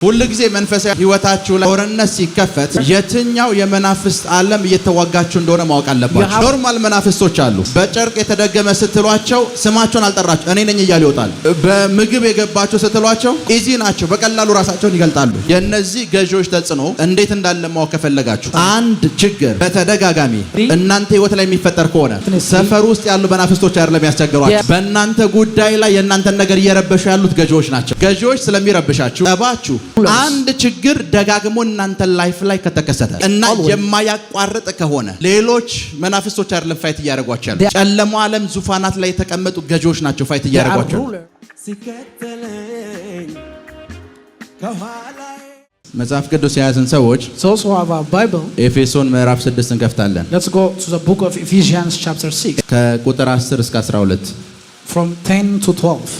ሁሉ ጊዜ መንፈሳዊ ህይወታችሁ ላይ ጦርነት ሲከፈት የትኛው የመናፍስት ዓለም እየተዋጋችሁ እንደሆነ ማወቅ አለባችሁ። ኖርማል መናፍስቶች አሉ። በጨርቅ የተደገመ ስትሏቸው ስማቸውን አልጠራችሁ እኔ ነኝ እያሉ ይወጣሉ። በምግብ የገባችሁ ስትሏቸው ኢዚ ናቸው፣ በቀላሉ ራሳቸውን ይገልጣሉ። የነዚህ ገዢዎች ተጽዕኖ እንዴት እንዳለ ማወቅ ከፈለጋችሁ አንድ ችግር በተደጋጋሚ እናንተ ህይወት ላይ የሚፈጠር ከሆነ ሰፈር ውስጥ ያሉ መናፍስቶች አይደለም ያስቸግሯችሁ፣ በእናንተ ጉዳይ ላይ የእናንተን ነገር እየረበሹ ያሉት ገዢዎች ናቸው። ገዢዎች ስለሚረብሻችሁ ጠባችሁ አንድ ችግር ደጋግሞ እናንተ ላይፍ ላይ ከተከሰተ እና የማያቋርጥ ከሆነ ሌሎች መናፍስቶች አይደለም ፋይት እያደረጓቸው ያሉት፣ ጨለማው ዓለም ዙፋናት ላይ የተቀመጡ ገዢዎች ናቸው ፋይት እያደረጓቸው። መጽሐፍ ቅዱስ የያዝን ሰዎች ኤፌሶን ምዕራፍ 6 እንከፍታለን። ከቁጥር 10 እስከ 12 from 10 to 12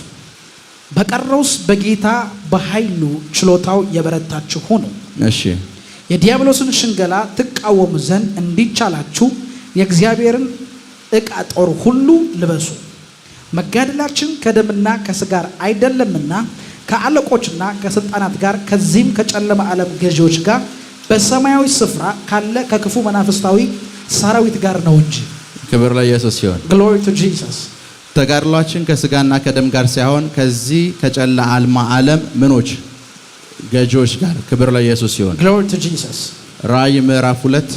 በቀረውስ በጌታ በኃይሉ ችሎታው የበረታችሁ ሆኑ። እሺ የዲያብሎስን ሽንገላ ትቃወሙ ዘንድ እንዲቻላችሁ የእግዚአብሔርን ዕቃ ጦር ሁሉ ልበሱ። መጋደላችን ከደምና ከሥጋ አይደለምና ከአለቆችና ከስልጣናት ጋር ከዚህም ከጨለማ ዓለም ገዢዎች ጋር በሰማያዊ ስፍራ ካለ ከክፉ መናፍስታዊ ሰራዊት ጋር ነው እንጂ። ክብር ለኢየሱስ ይሁን። Glory to Jesus። ተጋድሏችን ከስጋና ከደም ጋር ሳይሆን ከዚህ ከጨለማ ዓለም ምኖች ገዢዎች ጋር። ክብር ለኢየሱስ ይሁን። Glory to Jesus። ራእይ ምዕራፍ 2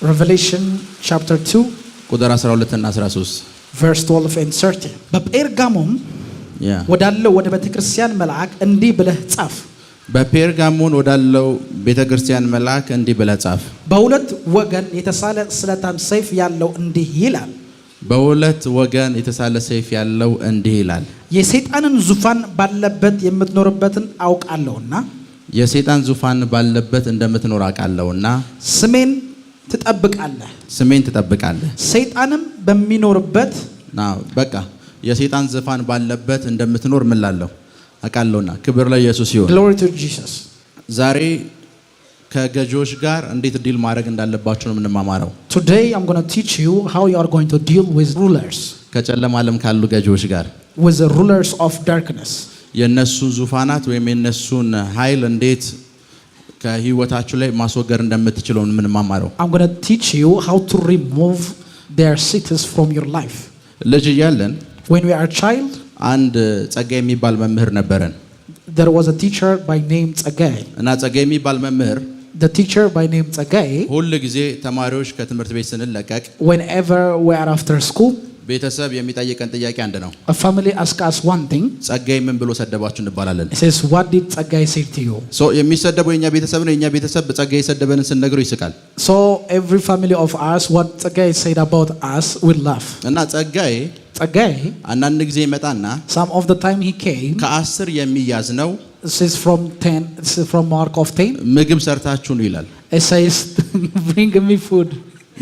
Revelation chapter 2 ቁጥር 12 እና 13 verse 12 and 13 በጴርጋሞን ወዳለው ወደ ቤተክርስቲያን መልአክ እንዲህ ብለህ ጻፍ። በጴርጋሞን ወዳለው ቤተክርስቲያን መልአክ እንዲህ ብለህ ጻፍ። በሁለት ወገን የተሳለ ስለታም ሰይፍ ያለው እንዲህ ይላል። በሁለት ወገን የተሳለ ሰይፍ ያለው እንዲህ ይላል። የሰይጣንን ዙፋን ባለበት የምትኖርበትን አውቃለሁና የሰይጣን ዙፋን ባለበት እንደምትኖር አውቃለሁና ስሜን ትጠብቃለህ። ሰይጣንም በሚኖርበት በቃ የሰይጣን ዙፋን ባለበት እንደምትኖር ምን ላለው አውቃለሁና። ክብር ለኢየሱስ ይሁን። Glory to Jesus። ዛሬ ከገዢዎች ጋር እንዴት ዲል ማድረግ እንዳለባችሁ ነው የምንማማረው። Today I'm going to teach you how you are going to deal with rulers. ከጨለማ ዓለም ካሉ ገዢዎች ጋር with the rulers of darkness. የነሱን ዙፋናት ወይም የነሱን ኃይል እንዴት ከህይወታችሁ ላይ ማስወገድ እንደምትችሉ ነው የምንማማረው። I'm going to teach you how to remove their cities from your life. ልጅ እያለን when we are a child አንድ ጸጋይ የሚባል መምህር ነበረን። there was a teacher by name ጸጋይ እና ጸጋይ የሚባል መምህር the teacher by name ጸጋይ ሁሉ ጊዜ ተማሪዎች ከትምህርት ቤት ስንለቀቅ whenever we are after school ቤተሰብ የሚጠይቀን ጥያቄ አንድ ነው። a family asks us one thing. ጸጋይ ምን ብሎ ሰደባችሁ እንባላለን። it says what did ጸጋይ say to you? so የሚሰደበው የኛ ቤተሰብ ነው። የኛ ቤተሰብ በጸጋይ ሰደበንን ስንነግረው ይስቃል። so every family of us what ጸጋይ said about us will laugh. እና ጸጋይ አንዳንድ ጊዜ ይመጣና some of the time he came ከ10 የሚያዝ ነው። it says from 10 it's from mark of 10 ምግብ ሰርታችሁ ነው ይላል። it says bring me food.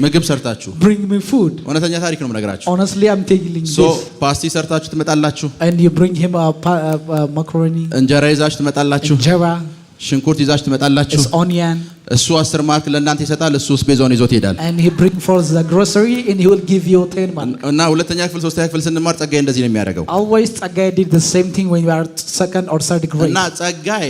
ምግብ ሰርታችሁ bring me food። እውነተኛ ታሪክ ነው የምነግራችሁ። honestly I'm telling you so ፓስቲ ሰርታችሁ ትመጣላችሁ and you bring him a macaroni እንጀራ ይዛችሁ ትመጣላችሁ። እንጀራ ሽንኩርት ይዛችሁ ትመጣላችሁ። onion እሱ 10 ማርክ ለእናንተ ይሰጣል። እሱ ስፔዛውን ይዞት ይሄዳል። and he bring for the grocery and he will give you 10 mark። እና ሁለተኛ ክፍል ሶስተኛ ክፍል ስንማር ጸጋይ እንደዚህ ነው የሚያደርገው። always ጸጋይ did the same thing when you are second or third grade። እና ጸጋይ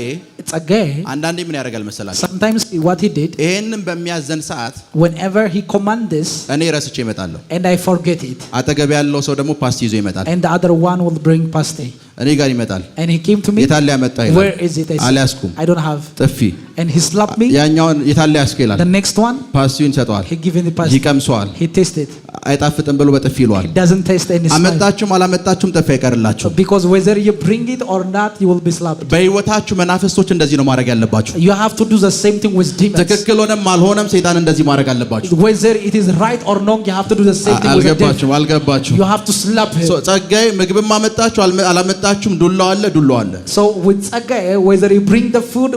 አንዳንዴ ምን ያደርጋል መሰላችሁ? sometimes what he did ይሄንን በሚያዘን ሰዓት whenever he command this እኔ ረስቼ እመጣለሁ and I forget it አጠገብ ያለው ሰው ደግሞ ፓስቲ ይዞ ይመጣል and the other one will bring pasty እኔ ጋር ይመጣል and he came to me የታለ ያመጣ ይላል where is it? አልያዝኩም I don't have ጥፊ and he slapped me ያኛውን የታለ ያስከ ይላል the next one ፓስቲውን ይሰጠዋል he given the pasty ይቀምሰዋል he tasted አይጣፍጥም ብሎ በጥፊ ይሏል it doesn't taste any አመጣችሁም አላመጣችሁም ጥፊ አይቀርላችሁ because whether you bring it or not you will be slapped በህይወታችሁ መናፍስቶች እንደዚህ ነው ማድረግ ያለባችሁ you have to do the same thing with demons ትክክል ሆነም አልሆነም ሰይጣን እንደዚህ ማድረግ አለባችሁ whether it is right or wrong you have to do the same thing with the devil አልገባችሁ you have to slap him so ጸጋይ ምግብም አመጣችሁ አላመጣችሁም ዱላው አለ so with ጸጋይ whether you bring the food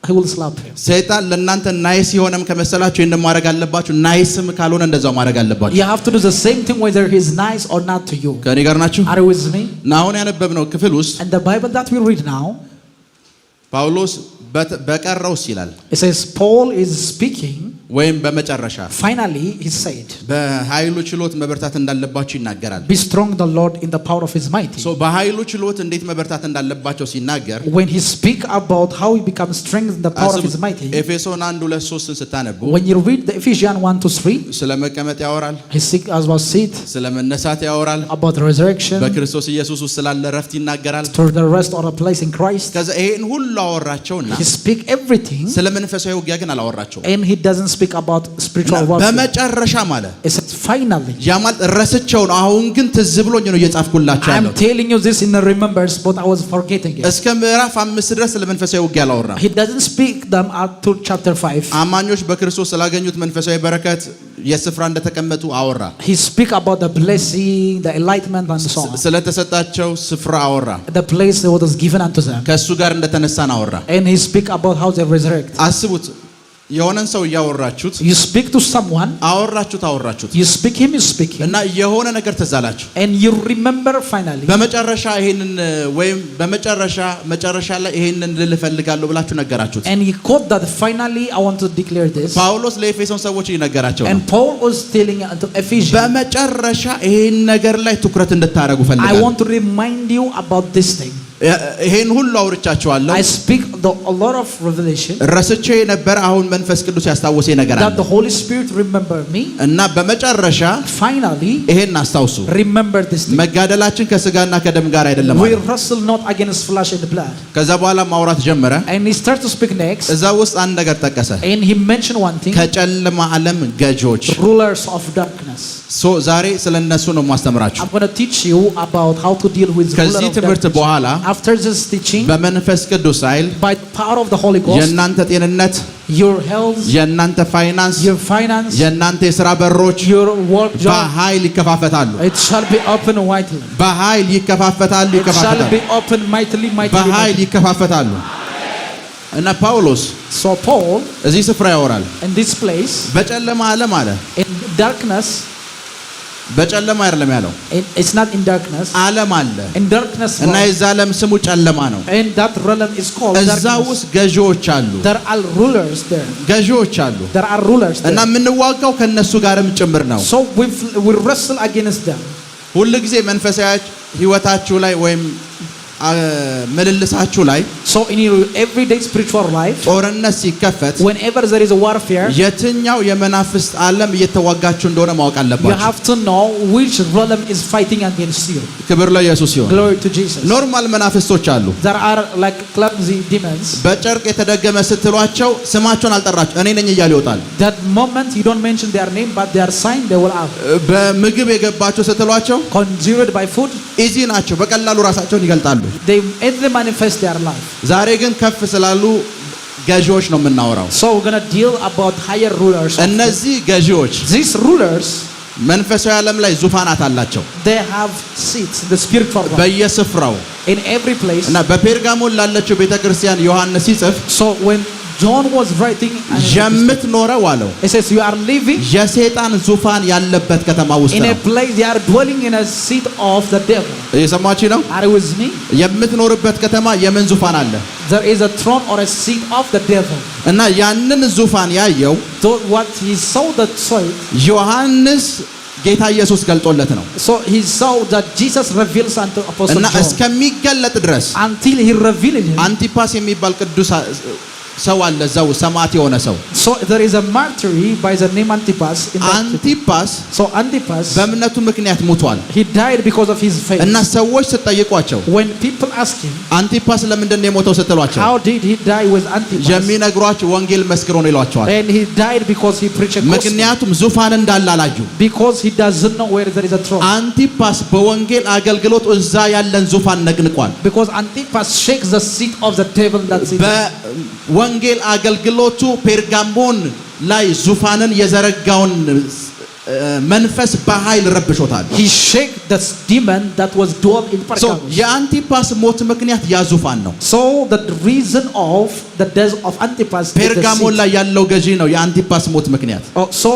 he will slap him ሰይጣን ለእናንተ ናይስ የሆነም ከመሰላችሁ እንደም ማድረግ አለባችሁ ናይስም ካልሆነ እንደዛው ማድረግ አለባችሁ you have to do the same thing whether he is nice or not to you ከኔ ጋር ናችሁ are you with me አሁን ያነበብነው ክፍል ውስጥ and the bible that we read now ጳውሎስ በቀረውስ ይላል it says Paul is speaking ወይም በመጨረሻ finally he said, በኃይሉ ችሎት መበርታት እንዳለባቸው ይናገራል። be strong in the Lord in the power of his might. በኃይሉ ችሎት እንዴት መበርታት እንዳለባቸው ሲናገር when he speak about how he becomes strength in the power of his might, ኤፌሶን 1:2-3 ስታነቡ when you read the Ephesians 1-3, ስለ መቀመጥ ያወራል፣ he speaks about seat, ስለ መነሳት ያወራል፣ about the resurrection, በክርስቶስ ኢየሱስ ውስጥ ስላለ ረፍት ይናገራል። to the rest or a place in Christ. ከዛ ይሄን ሁሉ አወራቸውና he speak everything, ስለ መንፈሳዊ ውጊያ ግን አላወራቸውም። and he doesn't speak about spiritual warfare. በመጨረሻ ማለት it says finally. ያ ማለት ረስቸው ነው። አሁን ግን ትዝ ብሎኝ ነው እየጻፍኩላችሁ ያለው። I'm telling you this in the remembrance, but I was forgetting it. እስከ ምዕራፍ 5 ድረስ ስለ መንፈሳዊ ውጊያ አላወራም። he doesn't speak them up to chapter 5. አማኞች በክርስቶስ ስላገኙት መንፈሳዊ በረከት የስፍራ እንደተቀመጡ አወራ። he speak about the blessing, the enlightenment and so on. ስለተሰጣቸው ስፍራ አወራ። the place that was given unto them. ከሱ ጋር እንደተነሳን አወራ። and he speak about how they resurrect. አስቡት፣ የሆነን ሰው ያወራችሁት፣ you speak to someone, አወራችሁት you speak him, you speak him, እና የሆነ ነገር ተዛላችሁ and you remember finally. በመጨረሻ ይሄንን ወይም መጨረሻ ላይ ይሄንን ልልፈልጋለሁ ብላችሁ ነገራችሁት። and he quote that finally I want to declare this. ጳውሎስ ለኤፌሶን ሰዎች ይነገራቸው ነው። and Paul was telling to Ephesians, በመጨረሻ ይሄን ነገር ላይ ትኩረት እንድታረጉ I ፈልጋለሁ። want to remind you about this thing. ይሄን ሁሉ አውርቻችኋለሁ። I speak a lot of revelation ረስቼ የነበረ አሁን መንፈስ ቅዱስ ያስታወሰኝ ነገር አለ። that the Holy Spirit remember me. እና በመጨረሻ finally ይሄን አስታውሱ። remember this thing. መጋደላችን ከስጋና ከደም ጋር አይደለም we ማለት። wrestle not against flesh and blood. ከዛ በኋላ ማውራት ጀመረ። and he started to speak next. እዛ ውስጥ አንድ ነገር ጠቀሰ። and he mentioned one thing, ከጨለማ ዓለም ገዦች፣ rulers of darkness. ዛሬ ስለነሱ ነው ማስተምራችሁ። I'm going to teach you about how to deal with rulers of ከዚህ ትምህርት darkness. በኋላ after this teaching, በመንፈስ ቅዱስ ኃይል by the power of the Holy Ghost, የእናንተ ጤንነት፣ your health, የእናንተ ፋይናንስ፣ your finance, የእናንተ የሥራ በሮች your work job, በኃይል ይከፋፈታሉ። it shall be open widely. በኃይል ይከፋፈታሉ። it shall be open mightily. በኃይል ይከፋፈታሉ። እና ጳውሎስ so Paul እዚህ ስፍራ ያወራል። in this place, በጨለማ ዓለም አለ። in darkness, በጨለማ አይደለም ያለው፣ it's not in darkness, ዓለም አለ in darkness, እና የዛ ዓለም ስሙ ጨለማ ነው። and that realm is called እዛ darkness. ውስጥ ገዢዎች አሉ። there are rulers there. ገዢዎች አሉ there are rulers there. እና የምንዋጋው ከነሱ ጋርም ጭምር ነው። so we wrestle against them. ሁሉ ጊዜ መንፈሳዊ ህይወታችሁ ላይ ወይም ምልልሳችሁ ላይ so in your everyday spiritual life, ጦርነት ሲከፈት whenever there is a warfare, የትኛው የመናፍስት ዓለም እየተዋጋችሁ እንደሆነ ማወቅ you አለባችሁ። have to know which realm is fighting against you. ክብር ለኢየሱስ ይሁን። glory to Jesus. ኖርማል መናፍስቶች አሉ። there are like clumsy demons. በጨርቅ የተደገመ ስትሏቸው ስማቸውን አልጠራችሁ እኔ ነኝ እያሉ ይወጣል። that moment you don't mention their name, but their sign they will have. በምግብ የገባችሁ ስትሏቸው conjured by food, ኢዚ ናቸው፣ በቀላሉ ራሳቸውን ይገልጣሉ። they easily manifest their life. ዛሬ ግን ከፍ ስላሉ ገዢዎች ነው የምናወራው። so we're going to deal about higher rulers. እነዚህ ገዢዎች these rulers, መንፈሳዊ ዓለም ላይ ዙፋናት አላቸው። they have seats in the spiritual realm, በየስፍራው in every place. እና በፔርጋሞን ላለችው ቤተክርስቲያን ዮሐንስ ሲጽፍ so when John was writing, የምትኖረው አለው he says you are living የሰይጣን ዙፋን ያለበት ከተማ ውስጥ in a ነው። place, they are dwelling in a seat of the devil. እየሰማችሁ ነው? are you with me? የምትኖርበት ከተማ የምን ዙፋን አለ? there is a throne or a seat of the devil. እና ያንን ዙፋን ያየው so what he saw that ዮሐንስ ጌታ ኢየሱስ ገልጦለት ነው። so he saw that Jesus reveals unto Apostle እና John, እስከሚገለጥ ድረስ until he revealed him. አንቲፓስ የሚባል ቅዱስ ሰው አለ፣ እዛው ሰማዕት የሆነ ሰው። so there is a martyr by the name Antipas in that አንቲፓስ so Antipas, በእምነቱ ምክንያት ሞቷል። he died because of his faith. እና ሰዎች ስትጠይቋቸው when people ask him አንቲፓስ ለምንድን ነው የሞተው ስትሏቸው how did he die with Antipas, የሚነግሯቸው ወንጌል መስክሮ ነው ይሏቸዋል። and he died because he preached a gospel, ምክንያቱም ዙፋን እንዳለ አላዩ። because he doesn't know where there is a throne. አንቲፓስ በወንጌል አገልግሎት እዛ ያለን ዙፋን ነቅንቋል። because Antipas shakes the seat of the devil that's in በወንጌል አገልግሎቱ ፔርጋሞን ላይ ዙፋንን የዘረጋውን መንፈስ በኃይል ረብሾታል። He shake the demon that was dwelt in Pergamos. የአንቲፓስ ሞት ምክንያት ያ ዙፋን ነው። So the reason of the death of Antipas is the ፔርጋሞን ላይ ያለው ገዢ ነው የአንቲፓስ ሞት ምክንያት። So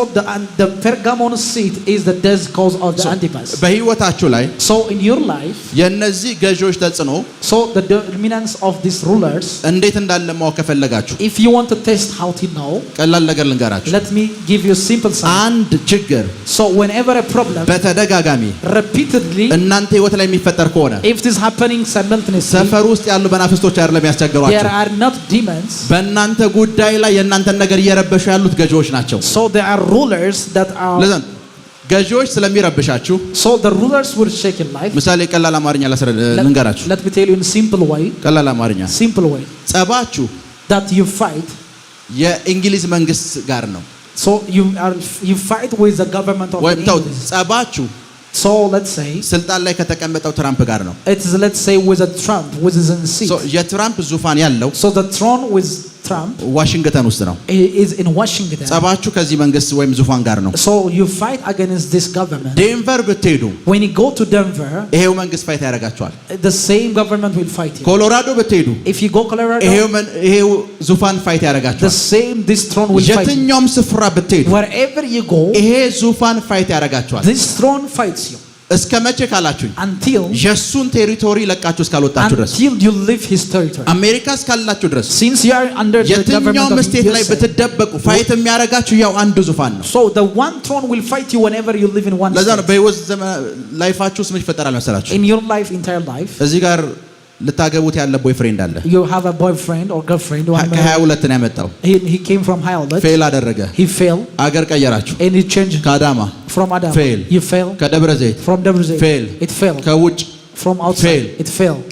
the Pergamon seat is the death cause of the Antipas. በህይወታችሁ ላይ So in your life የነዚህ ገዢዎች ተጽዕኖ so the dominance of these rulers እንዴት እንዳለ ማወቅ ከፈለጋችሁ if you want to test how to know ቀላል ነገር ልንገራችሁ። let me give you a simple sign. አንድ ችግር So whenever a problem በተደጋጋሚ repeatedly እናንተ ህይወት ላይ የሚፈጠር ከሆነ if it is happening simultaneously ሰፈር ውስጥ ያሉ መናፍስቶች አይደለም ያስቸግሯችሁ there are not demons በእናንተ ጉዳይ ላይ የእናንተን ነገር እየረበሹ ያሉት ገዢዎች ናቸው። so there are rulers that are ለዛን ገዢዎች ስለሚረብሻችሁ so the rulers will shake your life. ምሳሌ ቀላል አማርኛ ልንገራችሁ። Let me tell you in simple way. ቀላል አማርኛ Simple way ጸባችሁ that you fight የእንግሊዝ መንግስት ጋር ነው። so you fight with the government of England. ጸባችሁ so let's say ስልጣን ላይ ከተቀመጠው ትራምፕ ጋር ነው። it is let's say with a Trump which is in the seat. so የትራምፕ ዙፋን ያለው so the throne with Trump ዋሽንግተን ውስጥ ነው። is in Washington. ጸባችሁ ከዚህ መንግስት ወይም ዙፋን ጋር ነው። so you fight against this government. ዴንቨር ብትሄዱ when you go to Denver ይሄው መንግስት ፋይት ያደርጋቸዋል። the same government will fight you. ኮሎራዶ ብትሄዱ if you go Colorado ይሄው ዙፋን ፋይት the ያደርጋቸዋል። same this throne will fight you. የትኛውም ስፍራ ብትሄዱ wherever you go ይሄ ዙፋን ፋይት ያደርጋቸዋል። this throne fights you እስከ መቼ ካላችሁኝ until የሱን ቴሪቶሪ ለቃችሁ እስካልወጣችሁ ድረስ until you leave his territory. አሜሪካ እስካላችሁ ድረስ since you are under the government የትኛውም of ስቴት ላይ USA, ብትደበቁ ፋይት የሚያደርጋችሁ ያው አንዱ ዙፋን ነው። so the one throne will fight you whenever you live in one ለዛ ነው state. በህይወት ላይፋችሁ ውስጥ ምን ይፈጠራል መሰላችሁ? in your life entire life እዚህ ጋር ልታገቡት ያለ ቦይፍሬንድ አለ። you have a boyfriend or girlfriend ከ22 ነው ያመጣው። he came from Hyalet. ፌል አደረገ። he failed አገር ቀየራችሁ። and he changed ከአዳማ from Adam. fail you fail ከደብረ ዘይት from Debre Zeit. fail it failed ከውጭ from outside. fail it failed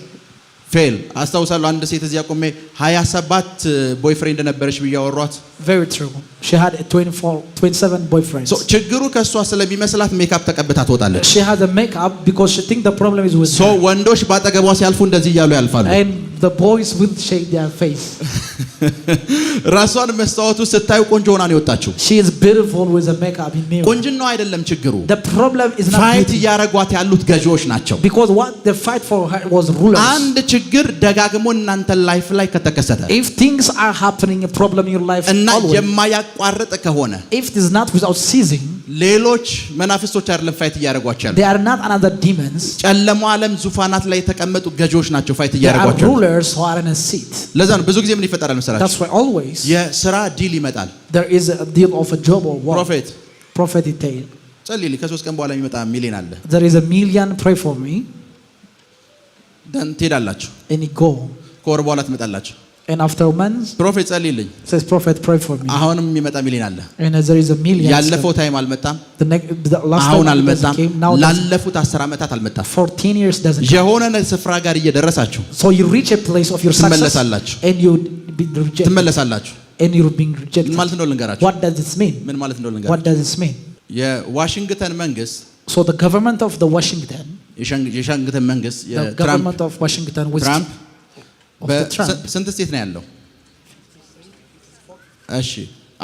ፌል አስታውሳለሁ። አንድ ሴት እዚያ ቆሜ 27 ቦይፍሬንድ ነበረች ብዬ አወሯት። very true she had 27 boyfriends. ሶ ችግሩ ከሷ ስለሚመስላት ሜካፕ ተቀብታ ትወጣለች። she has a makeup because she think the problem is with ሶ her. ወንዶች ባጠገቧ ሲያልፉ እንደዚህ እያሉ ያልፋሉ። and the boys will shake their face. ራሷን መስታወቱ ስታዩ ቆንጆ ሆና ነው የወጣችው። she is beautiful with a makeup in mirror. ቆንጅናው አይደለም ችግሩ። the problem is not ፋይት beauty. እያረጓት ያሉት ገዢዎች ናቸው። because what they fight for her was rulers. አንድ ችግር ደጋግሞ እናንተ ላይፍ ላይ ከተከሰተ if things are happening a problem in your life እና always, የማያቋርጥ ከሆነ if it is not without ceasing ሌሎች መናፍስቶች አይደለም ፋይት እያረጓቸው ያሉት። they are not another demons. ጨለማው ዓለም ዙፋናት ላይ የተቀመጡ ገዢዎች ናቸው ፋይት they are እያረጓቸው። rulers who are in a seat. ለዛ ነው ብዙ ጊዜ ምን ይፈጠራል መሰላችሁ? that's why always የሥራ ዲል ይመጣል። there is a deal of a job or work. prophetic tale. ጸልይልኝ ከ3 ቀን በኋላ የሚመጣ ሚሊዮን አለ። there is a million, pray for me. ደን ትሄዳላችሁ። and you go ከወር በኋላ ትመጣላችሁ። and after months ፕሮፌት ጸልይልኝ says prophet pray for me. አሁንም የሚመጣ ሚሊዮን አለ። and there is a million. ያለፈው ታይም አልመጣም። the last አሁን time አልመጣም። came now ላለፉት 10 ዓመታት አልመጣም። 14 years doesn't come. የሆነ ስፍራ ጋር እየደረሳችሁ so you reach a place of your success ትመለሳላችሁ። and you be rejected. ትመለሳላችሁ። and you're being rejected. ምን ማለት እንደሆነ ልንገራችሁ። what does this mean? ምን ማለት እንደሆነ what ልንገራችሁ። does this mean? የዋሽንግተን መንግስት so the government of the Washington የዋሽንግተን መንግስት the government of Washington with ትራምፕ of the Trump ስንት ስቴት ነው ያለው? እሺ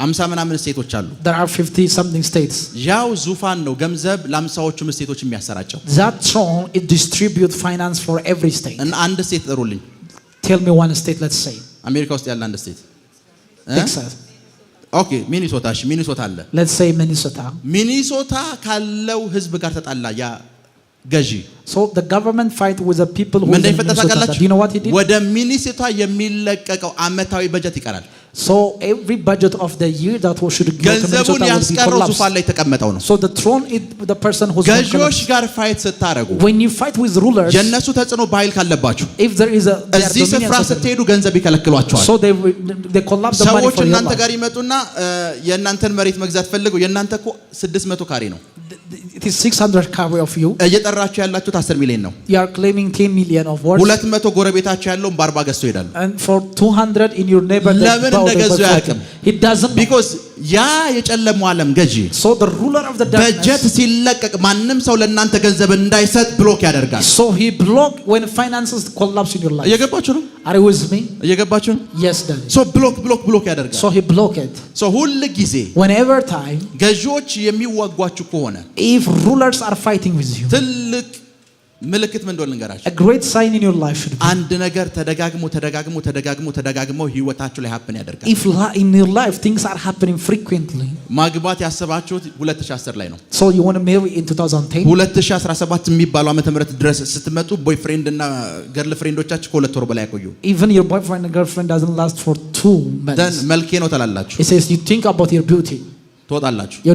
50 ምናምን ስቴቶች አሉ። there are 50 something states. ያው ዙፋን ነው ገንዘብ ለ50ዎቹም ስቴቶች የሚያሰራጨው። that throne it distribute finance for every state. እና አንድ ስቴት ጥሩልኝ። tell me one state, let's say አሜሪካ ውስጥ ያለ አንድ ስቴት Texas. ኦኬ ሚኒሶታ። እሺ ሚኒሶታ አለ። let's say Minnesota. ሚኒሶታ ካለው ህዝብ ጋር ተጣላ ያ ገዢ። so the government fight with the people who ምን in እንደሚፈጠር Minnesota. ታውቃላችሁ? do you know what he did? ወደ ሚኒሶታ የሚለቀቀው አመታዊ በጀት ይቀራል። so every budget of the year that should go to ገንዘቡን Minnesota will be ያስቀረው ዙፋን collapsed. ላይ ተቀመጠው ነው። so the throne is the person who's going to ገዢዎች collapse. ጋር ፋይት ስታረጉ when you fight with rulers የነሱ ተጽዕኖ በኃይል ካለባችሁ if there is a their እዚህ ስፍራ dominion system, ስትሄዱ ገንዘብ ይከለክሏቸዋል። so they collapse the money ሰዎች for your እናንተ life. ጋር ይመጡና የእናንተን መሬት መግዛት ፈልገው የእናንተ እኮ 600 ካሬ ነው it is 600 carry of you. እየጠራችሁ ያላችሁት 10 ሚሊዮን ነው። you are claiming 10 million of worth. 200 ጎረቤታችሁ ያለውን በ40 ገዝተው ይሄዳሉ። and for 200 in your neighbor ለምን እንደገዛው ያቅም he doesn't because ያ የጨለማው ዓለም ገዢ so the ruler of the darkness በጀት ሲለቀቅ ማንንም ሰው ለእናንተ ገንዘብ እንዳይሰጥ ብሎክ ያደርጋል so he block when finances collapse in your life እየገባችሁ ነው are you with me እየገባችሁ ነው yes daddy so ብሎክ ያደርጋል so he block it so ሁሉ ጊዜ whenever time ገዢዎች የሚዋጓችሁ ከሆነ if rulers are fighting with you ትልቅ ምልክት ምን እንደሆነ ልንገራችሁ a great sign in your life should be አንድ ነገር ተደጋግሞ ህይወታችሁ ላይ happen ያደርጋል if in your life things are happening frequently ማግባት ያሰባችሁት 2010 ላይ ነው so you want to marry in 2010 2017 የሚባለው ዓመተ ምህረት ድረስ ስትመጡ ቦይፍሬንድ እና ገርል ፍሬንዶቻችሁ ከሁለት ወር በላይ ያቆዩ even your boyfriend and girlfriend doesn't last for 2 months then መልኬ ነው ተላላችሁ it says you think about your beauty ትወጣላችሁ you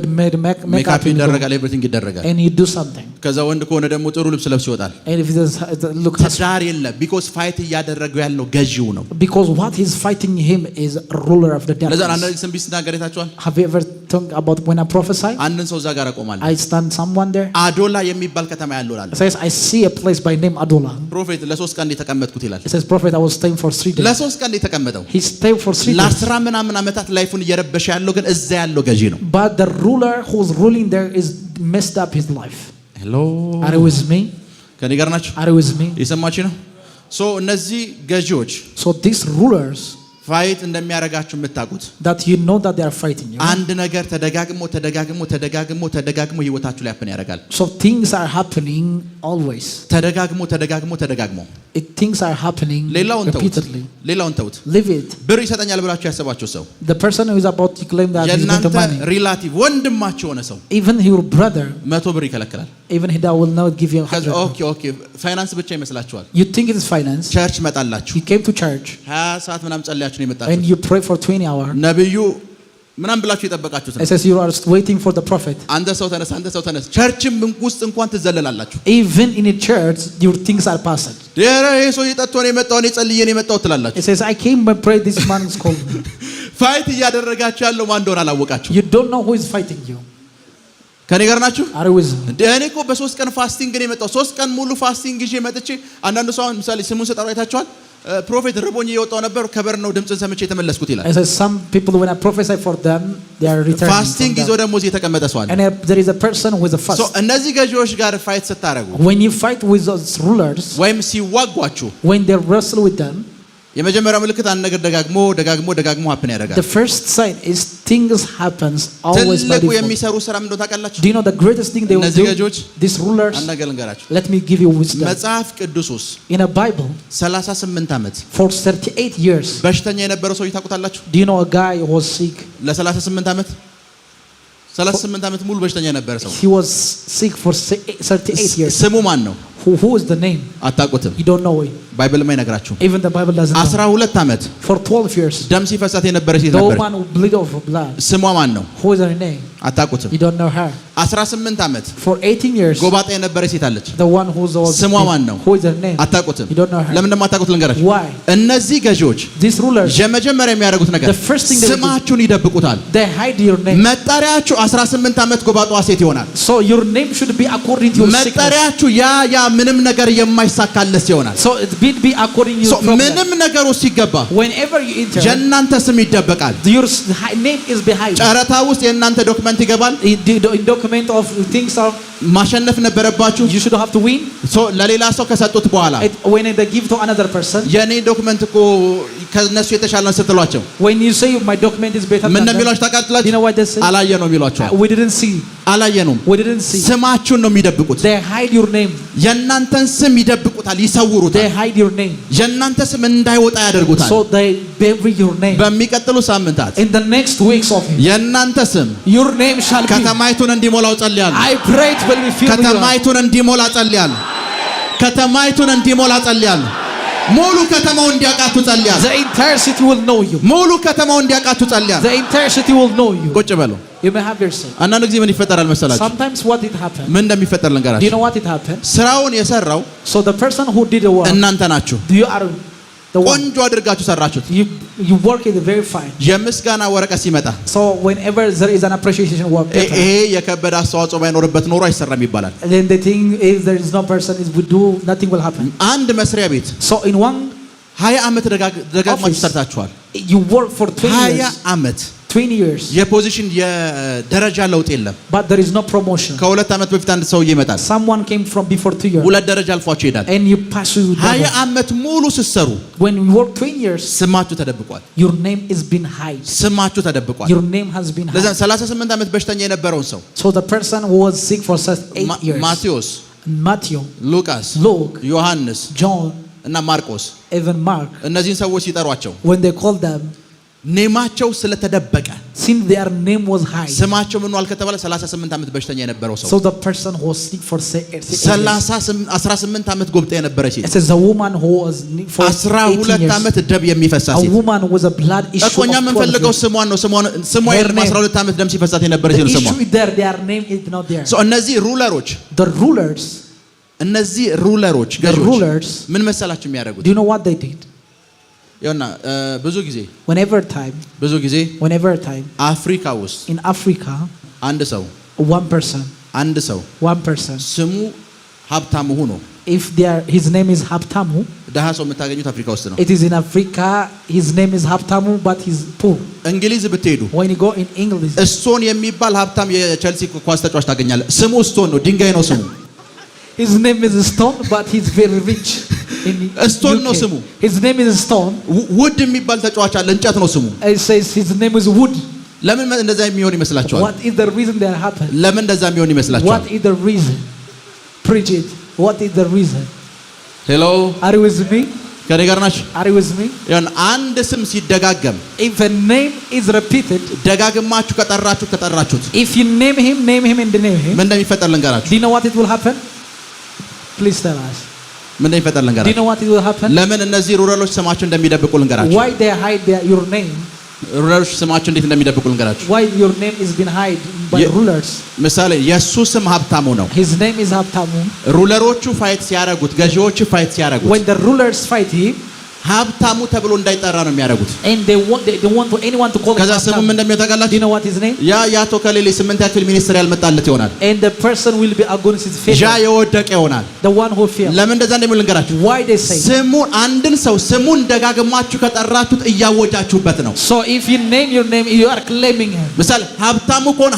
make up ይደረጋል everything ይደረጋል and you do something ከዛ ወንድ ከሆነ ደግሞ ጥሩ ልብስ ለብሶ ይወጣል and if it look ትዳር የለ because fight እያደረገው ያለው ገዢው ነው because what he's fighting him is a ruler of the darkness ለዛ አንድ ስም ቢስናገር የታችኋል have you ever think about when I prophesy አንድን ሰው እዛ ጋር አቆማለሁ I stand someone there አዶላ የሚባል ከተማ ያለው አለ says I see a place by name Adola ፕሮፌት ለ3 ቀን የተቀመጥኩት ይላል it says prophet I was staying for 3 days ለ3 ቀን የተቀመጠው he stayed for 3 days ለ10 ምናምን ዓመታት ላይፉን እየረበሸ ያለው ግን እዛ ያለው ገዢ ነው but the ruler who's ruling there is messed up his life hello are you with me ከኔ ጋር ናችሁ are you with me እየሰማችሁ ነው so እነዚህ ገዢዎች so these rulers ፋይት እንደሚያረጋችሁ የምታውቁት that you know that they are fighting you አንድ ነገር ተደጋግሞ ህይወታችሁ ላይ happen ያደርጋል so things are happening always ተደጋግሞ things are happening repeatedly ሌላውን ተውት leave it ብር ይሰጠኛል ብላችሁ ያሰባችሁ ሰው the person who is about to claim that he's going to money ሪላቲቭ ወንድማችሁ ሆነ ሰው even your brother 100 ብር ይከለክላል even he will not give you 100 okay ፋይናንስ ብቻ ይመስላችኋል you think it is finance ቸርች መጣላችሁ you came to church 20 ሰዓት ምናምን ጸልያችሁ ነው የመጣችሁት and you pray for 20 hours ነብዩ ምናምን ብላችሁ የጠበቃችሁት it says you are waiting for the prophet አንተ ሰው ተነስ ቸርችም ውስጥ እንኳን ትዘለላላችሁ even in a church your things are passed ደረ ይሶ ይጠጥቶ ነው የመጣው እኔ ጸልዬ ነው የመጣው ትላላችሁ it says I came and prayed this man is called ፋይት እያደረጋችሁ ያለው ማን እንደሆነ አላወቃችሁ you don't know who is fighting you ከኔ ጋር ናችሁ are you with me እኔ እኮ በ3 ቀን ፋስቲንግ ነው የመጣው 3 ቀን ሙሉ ፋስቲንግ ይዤ መጥቼ አንዳንድ ሰው ምሳሌ ስሙን ሰጣው አይታችኋል ፕሮፌት ረቦኝ የወጣው ነበር ከበር ነው ድምጽን ሰምቼ ተመለስኩት ይላል it says some people when I prophesy for them they are returning ፋስቲንግ ይዞ ደግሞ እዚህ የተቀመጠ ሰው አለ and there is a person who is a fast so እነዚህ ገዢዎች ጋር ፋይት ስታረጉ when you fight with those rulers ወይም ሲዋጓችሁ when they wrestle with them የመጀመሪያው ምልክት አንድ ነገር ደጋግሞ happen ያደርጋል the first sign is things happens always by default የሚሰሩ ስራ ምን ታውቃላችሁ do you know the greatest thing they will do these rulers አንድ ነገር ልንገራችሁ let me give you wisdom መጽሐፍ ቅዱስ ውስጥ in a Bible 38 ዓመት for 38 years በሽተኛ የነበረው ሰው ታውቁታላችሁ do you know a guy who was sick ለ38 ዓመት 38 ዓመት ሙሉ በሽተኛ የነበረ ሰው he was sick for 38 years ስሙ ማን ነው who is the name አታውቁትም you don't know it ባይብል ማይነግራችሁ even the Bible doesn't know 12 ዓመት for 12 years ደም ሲፈሳት የነበረች ሴት the ነበር woman who bleed of blood ስሟ ማን ነው who is her name አታውቁትም you don't know her 18 ዓመት for 18 years ጎባጣ የነበረች ሴት አለች the one who is ስሟ ማን ነው who is her name አታውቁትም you don't know her ለምን እንደማታውቁት ልንገራችሁ why እነዚህ ገዢዎች these rulers የመጀመሪያ የሚያደርጉት ነገር the first thing ስማችሁን ይደብቁታል they hide your name መጣሪያችሁ 18 ዓመት ጎባጣዋ ሴት ይሆናል so your name should be according to your sickness መጣሪያችሁ ያ ምንም ነገር የማይሳካለስ ይሆናል so it be according to your problem ምንም ነገር ውስጥ ሲገባ whenever you enter የእናንተ ስም ይደበቃል your name is behind ጨረታ ውስጥ የእናንተ ዶክመንት ይገባል document of things are ማሸነፍ ነበረባችሁ you should have to win so ለሌላ ሰው ከሰጡት በኋላ when they give to another person የኔ ዶክመንት እኮ ከነሱ የተሻለ ስትሏቸው when you say my document is better ምን እንደሚሏችሁ ታውቃላችሁ you know what they say አላየ ነው የሚሏችሁ we didn't see አላየነውም we didn't see ስማችሁን ነው የሚደብቁት they hide your name የእናንተን ስም ይደብቁታል ይሰውሩታል they hide your name የእናንተ ስም እንዳይወጣ ያደርጉታል so they bury your name በሚቀጥሉ ሳምንታት in the next weeks of የእናንተ ስም your name shall be ከተማይቱን እንዲሞላው ጸልያለሁ I pray it will be filled ከተማይቱን እንዲሞላ ጸልያለሁ ከተማይቱን እንዲሞላ ጸልያለሁ ሙሉ ከተማው እንዲያቃቱ ጸልያለሁ the entire city will know you ሙሉ ከተማው እንዲያቃቱ ጸልያለሁ the entire city will know you ቁጭ በሉ you may have your say አንዳንድ ጊዜ ምን ይፈጠራል መሰላችሁ sometimes what it happen ምን እንደሚፈጠር do ልንገራችሁ you know what it happened ስራውን የሰራው so the person who did the work እናንተ ናችሁ you are the one ቆንጆ አድርጋችሁ ሰራችሁት you work it very fine የምስጋና ወረቀት ሲመጣ so whenever there is an appreciation work ይሄ የከበደ አስተዋጽኦ ባይኖርበት ኖሮ አይሰራም ይባላል then the thing is there is no person is would do nothing will happen አንድ መስሪያ ቤት so in one 20 ዓመት ደጋግማችሁ ሰርታችኋል You work for 20 20 years. ዓመት 20 years. የፖዚሽን የደረጃ ለውጥ የለም። But there is no promotion. ከሁለት ዓመት በፊት አንድ ሰው ይመጣል። Someone came from before 2 years. ሁለት ደረጃ አልፏቸው ይሄዳል። And you pass you 20 ዓመት ሙሉ ስትሰሩ when you work 20 years, ስማችሁ ተደብቋል። your name is been hid. ስማችሁ ተደብቋል። Your name has been ለዛ hid. 38 ዓመት በሽተኛ የነበረውን ሰው So the person who was sick for 8 years. ማቴዎስ፣ Matthew, ሉቃስ፣ Luke, ዮሐንስ John, እና ማርቆስ even Mark, እነዚህን ሰዎች ሲጠሯቸው when they called them, ኔማቸው ስለተደበቀ since their name was high, ስማቸው ምን ዋል ከተባለ 38 ዓመት በሽተኛ የነበረው ሰው so the person who was sick for 8 years, 18 ዓመት ጎብጣ የነበረች it says a woman who was for 18 12 years, ዓመት ደም የሚፈሳት a ሴት woman with a blood issue እኮ እኛ of 12 የምንፈልገው years. ስሟን ነው። ስሟ የለም። 12 ዓመት ደም ሲፈሳት የነበረች The ነው ስሟ። issue is there, their name is not there. እነዚህ ሩለሮች The rulers, ገዢዎች rulers, ምን መሰላችሁ የሚያደርጉት? do you know what they did? ይኸውና ብዙ ጊዜ Whenever time, አፍሪካ ውስጥ in Africa, አንድ ሰው one person, ስሙ ሀብታሙ ሆኖ if his name is Haptamu, ደሃ ሰው የምታገኙት አፍሪካ ውስጥ ነው። it is in Africa, his name is Haptamu, but he's poor. እንግሊዝ ብትሄዱ When you go in English, ስቶን የሚባል ሀብታም የቸልሲ ኳስ ተጫዋች ታገኛለህ። ስሙ ስቶን ነው፣ ድንጋይ ነው ስሙ። his name is Stone, but he's very rich. ስቶን ነው ስሙ። His name is Stone. ውድ የሚባል ተጫዋች አለ፣ እንጨት ነው ስሙ። It says his name is Wood. ለምን እንደዛ የሚሆን ይመስላችኋል? What is the reason that happened? ለምን እንደዛ የሚሆን ይመስላችኋል? What is the reason? Preach it. What is the reason? ሄሎ፣ Are you with me? ከኔ ጋር ናችሁ? Are you with me? ያን አንድ ስም ሲደጋገም If a name is repeated, ደጋግማችሁ ከጠራችሁት if you name him and name him, ምን እንደሚፈጠር ልንገራችሁ። do you know what it will happen? Please tell us. ምን እንደሚፈጠር Do you ልንገራችሁ። know what it will happen? ለምን እነዚህ ሩለሮች ስማቸው እንደሚደብቁ ልንገራችሁ። Why they hide your name? ሩለሮች ስማቸው እንዴት እንደሚደብቁ ልንገራችሁ። Why your name is being hid by rulers? ምሳሌ የሱ ስም ሀብታሙ ነው። His name is Haptamu. ሩለሮቹ ፋይት ሲያረጉት፣ ገዢዎቹ ፋይት ሲያረጉት When the rulers fight him, ሀብታሙ ተብሎ እንዳይጠራ ነው የሚያደርጉት። and they want for anyone to call him ከዛ ስሙ ምን Haptamu. እንደሚሆን Do you ታውቃላችሁ? know what his name? ያ ያቶ ከሌለ 8 ያክል ሚኒስትር ያልመጣለት ይሆናል። And the person will be against his ያ favor. የወደቀ ይሆናል። The one who failed. ለምን እንደዛ እንደሚሆን ልንገራችሁ። Why they say? ስሙን አንድን ሰው ስሙን ደጋግማችሁ ከጠራችሁት እያወጃችሁበት ነው። So if you name your name, you are claiming him. ምሳሌ ሀብታሙ ከሆነ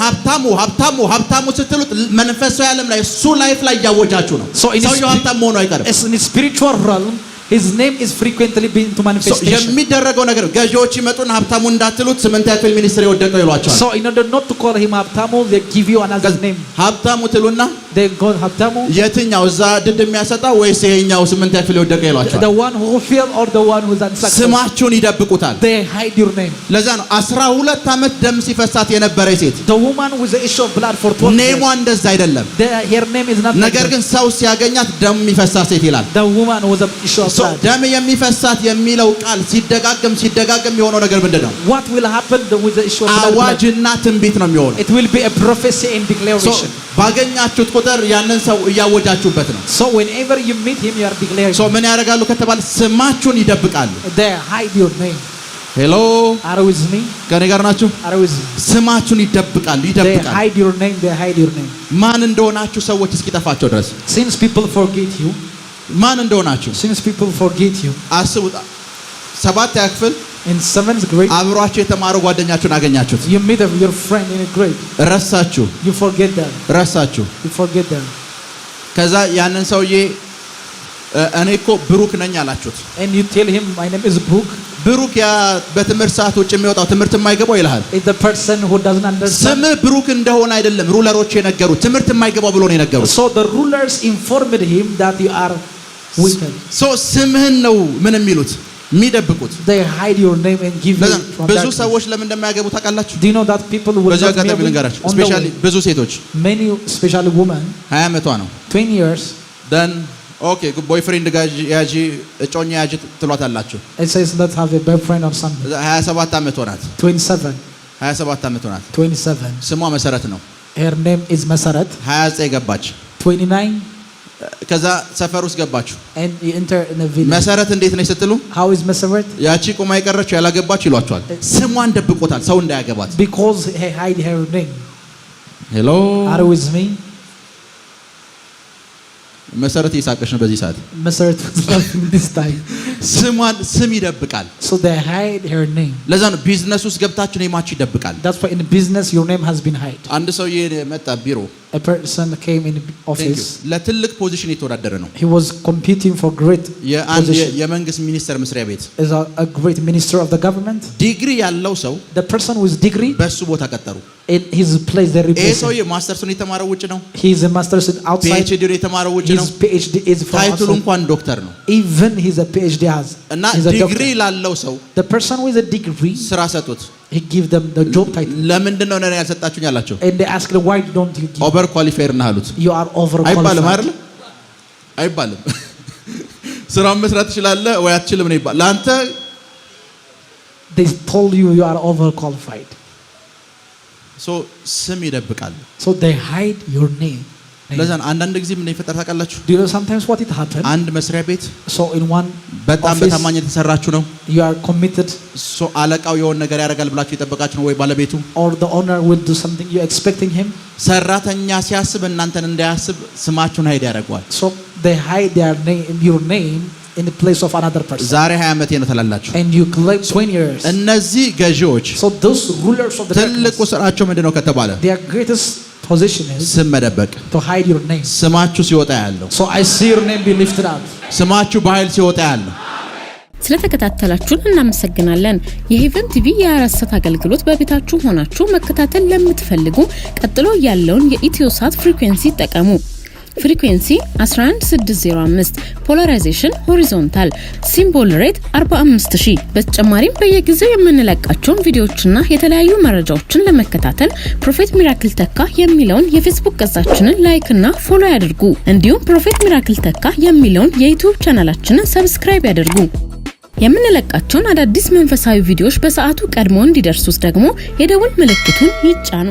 ሀብታሙ ስትሉት መንፈሳዊ ዓለም ላይ እሱ ላይፍ ላይ እያወጃችሁ ነው። So in ሰውየው ሀብታም መሆኑ አይቀርም። in the spiritual realm, his name is frequently being to manifestation. የሚደረገው ነገር ገዢዎች ይመጡና ሀብታሙ እንዳትሉት 8 ያክል ሚኒስትር የወደቀው ይሏቸዋል። So in order not to call him Haptamu, they give you another name. ሀብታሙ ትሉና They call Haptamu, የትኛው እዛ ድድ የሚያሰጣው ወይስ ይሄኛው 8 ያክል የወደቀ ይሏቸዋል። the one who failed or the one who is unsuccessful. ስማችሁን ይደብቁታል። They hide your name. ለዛ ነው 12 ዓመት ደም ሲፈሳት የነበረ ሴት The woman with the issue of blood for 12 ኔሟ years. እንደዛ አይደለም። Her name is not. ነገር ግን ሰው ሲያገኛት ደም የሚፈሳት ሴት ይላል። The woman with the issue of blood. ደም የሚፈሳት የሚለው ቃል ሲደጋገም የሆነው ነገር ምንድነው? What will happen with the issue of blood? አዋጅና ትንቢት ነው የሚሆነው። It will be a prophecy and declaration. ባገኛችሁት ቁጥር ያንን ሰው እያወጃችሁበት ነው። So whenever you meet him, you are declaring. ምን ያደርጋሉ ከተባለ ስማችሁን ይደብቃሉ። They hide your name. ሄሎ፣ Are you with me? ከኔ ጋር ናችሁ? Are you with me? ስማችሁን ይደብቃሉ። They hide your name. They hide your name. ማን እንደሆናችሁ ሰዎች እስኪጠፋቸው ድረስ Since people forget you, ማን እንደሆናችሁ አስቡ። 7 ያክፍል in 7th grade, አብሯችሁ የተማሩ ጓደኛችሁን አገኛችሁት፣ you meet your friend in a grade, ረሳችሁ። you forget them. ከዛ ያንን ሰውዬ እኔ እኮ ብሩክ ነኝ አላችሁት። And you tell him, my name is Brook. ብሩክ ያ በትምህርት ሰዓት ውጭ የሚወጣው ትምህርት የማይገባው ይልሃል። It's the person who doesn't understand. ስምህ ብሩክ እንደሆነ አይደለም ሩለሮች የነገሩት፣ ትምህርት የማይገባው ብሎ ነው የነገሩት። So the rulers informed him that you are wicked. ስምህን ነው ምን የሚሉት የሚደብቁት። They hide your name and give you from ብዙ ሰዎች ለምን እንደማያገቡ ታውቃላችሁ? Do you know that people will በዚህ not አጋጣሚ marry ልንገራችሁ፣ on the ስፔሻሊ way? ብዙ ሴቶች Many, especially women, 20 ዓመቷ ነው 20 years, then okay ቦይፍሬንድ ያጂ እጮኛ ያጂ ትሏታላችሁ። it says let's have a boyfriend or something. 27 ዓመቷ ናት። 27 ዓመቷ ናት። 27. ስሟ መሰረት ነው። Her name is Masarat. 29 ገባች። 29, ከዛ ሰፈር ውስጥ ገባችሁ። and you enter in a village. መሰረት እንዴት ነች ስትሉ How is Masarat? ያቺ ቁማ የቀረችው ያላገባች ይሏቸዋል። ስሟን ደብቆታል ሰው እንዳያገባት። Because he hide her name. ሄሎ Are you with me? መሰረት ይሳቀሽ ነው በዚህ ሰዓት መሰረት this time ስም ይደብቃል so they hide her name ለዛ ነው ቢዝነስ ውስጥ ገብታችሁ ኔማችሁ ይደብቃል that's why in business your name has been hid አንድ ሰው የመጣ ቢሮ a person came in office ለትልቅ ፖዚሽን የተወዳደረ ነው he was competing for great position የመንግስት ሚኒስተር መስሪያ ቤት is a great minister of the government ዲግሪ ያለው ሰው the person with degree በሱ ቦታ ቀጠሩ in his place they replace ሰው የማስተርስ ነው የተማረው ውጭ ነው he is a master's outside PhD ነው የተማረው ውጭ ነው his PhD is from ታይትሉ እንኳን ዶክተር ነው even he's a PhD has እና ዲግሪ ላለው ሰው the person with a degree ስራ ሰጡት he give them the job title ለምንድን ነው እኔ ያልሰጣችሁኝ አላቸው and they ask why don't you give ኦቨር ኳሊፋይድ ነህ አሉት you are over qualified አይባልም ስራውን መስራት ትችላለህ ወይ አትችልም ነው ይባል ላንተ they told you you are over qualified so ስም ይደብቃል so they hide your name ለዛን አንዳንድ ጊዜ ምን ይፈጠር ታውቃላችሁ do you know sometimes what it happen አንድ መስሪያ ቤት so in one በጣም በታማኝነት ተሰራችሁ ነው you are committed so አለቃው የሆነ ነገር ያደርጋል ብላችሁ የጠበቃችሁ ነው ወይ ባለቤቱ or the owner will do something you expecting him ሰራተኛ ሲያስብ እናንተን እንዳያስብ ስማችሁን ሀይድ ያደርጋል so they hide your name in the place of another person ዛሬ 20 ዓመቴ ነው ተላላችሁ and you claim 20 years እነዚህ ገዢዎች so those rulers of the ትልቁ ስራቸው ምንድነው ከተባለ their greatest position is ስም መደበቅ to hide your name ስማችሁ ሲወጣ ያለው so I see your name be lifted up ስማችሁ በኃይል ሲወጣ ያለው ስለተከታተላችሁን እናመሰግናለን የሄቨን ቲቪ የአራሰት አገልግሎት በቤታችሁ ሆናችሁ መከታተል ለምትፈልጉ ቀጥሎ ያለውን የኢትዮሳት ፍሪኩዌንሲ ተጠቀሙ ፍሪኩዌንሲ 11605 ፖላራይዜሽን ሆሪዞንታል ሲምቦል ሬት 45000 በተጨማሪም በየጊዜው የምንለቃቸውን ቪዲዮዎችና የተለያዩ መረጃዎችን ለመከታተል ፕሮፌት ሚራክል ተካ የሚለውን የፌስቡክ ገጻችንን ላይክ እና ፎሎ ያድርጉ እንዲሁም ፕሮፌት ሚራክል ተካ የሚለውን የዩቲዩብ ቻናላችንን ሰብስክራይብ ያድርጉ የምንለቃቸውን አዳዲስ መንፈሳዊ ቪዲዮዎች በሰዓቱ ቀድሞ እንዲደርሱት ደግሞ የደወል ምልክቱን ይጫኑ